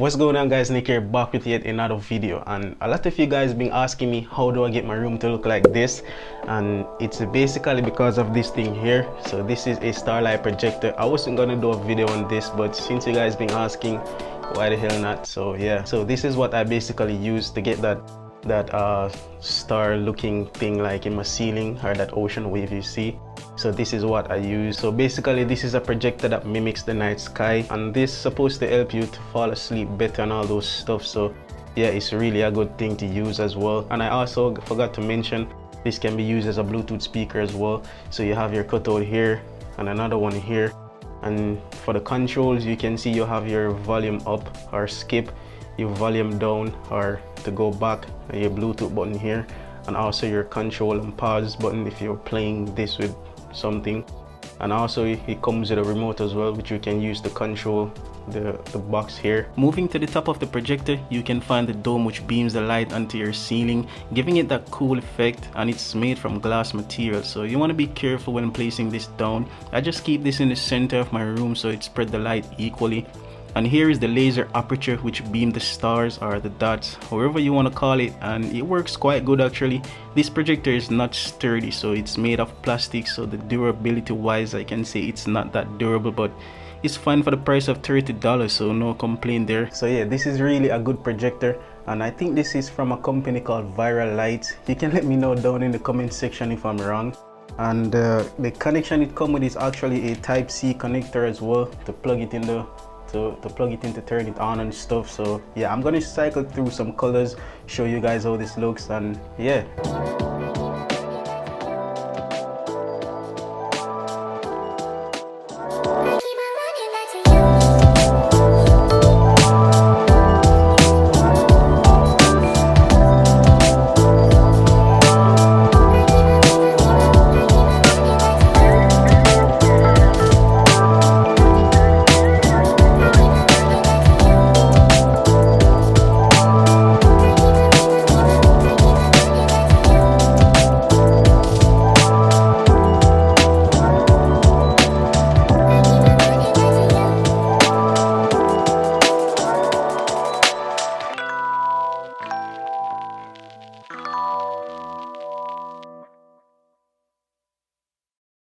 What's going on, guys? Nick here, back with yet another video, and a lot of you guys been asking me how do I get my room to look like this, and it's basically because of this thing here. So this is a starlight projector. I wasn't gonna do a video on this, but since you guys been asking, why the hell not? So yeah, so this is what I basically use to get that star looking thing like in my ceiling, or that ocean wave you see. So this is what I use. So basically this is a projector that mimics the night sky, and this is supposed to help you to fall asleep better and all those stuff. So yeah, it's really a good thing to use as well. And I also forgot to mention, this can be used as a Bluetooth speaker as well. So you have your cutout here and another one here, and for the controls you can see you have your volume up or skip, your volume down or to go back, and your Bluetooth button here, and also your control and pause button if you're playing this with something. And also it comes with a remote as well, which you can use to control the box here. Moving to the top of the projector, you can find the dome which beams the light onto your ceiling, giving it that cool effect, and it's made from glass material, so you want to be careful when placing this down. I just keep this in the center of my room so it spread the light equally. And here is the laser aperture which beam the stars or the dots, however you want to call it, and it works quite good actually. This projector is not sturdy, so it's made of plastic, so the durability wise I can say it's not that durable, but it's fine for the price of $30, so no complaint there. So yeah, this is really a good projector, and I think this is from a company called Viral Lights. You can let me know down in the comment section if I'm wrong. And the connection it comes with is actually a Type-C connector as well, to plug it in to turn it on and stuff. So yeah, I'm gonna cycle through some colors, show you guys how this looks, and yeah.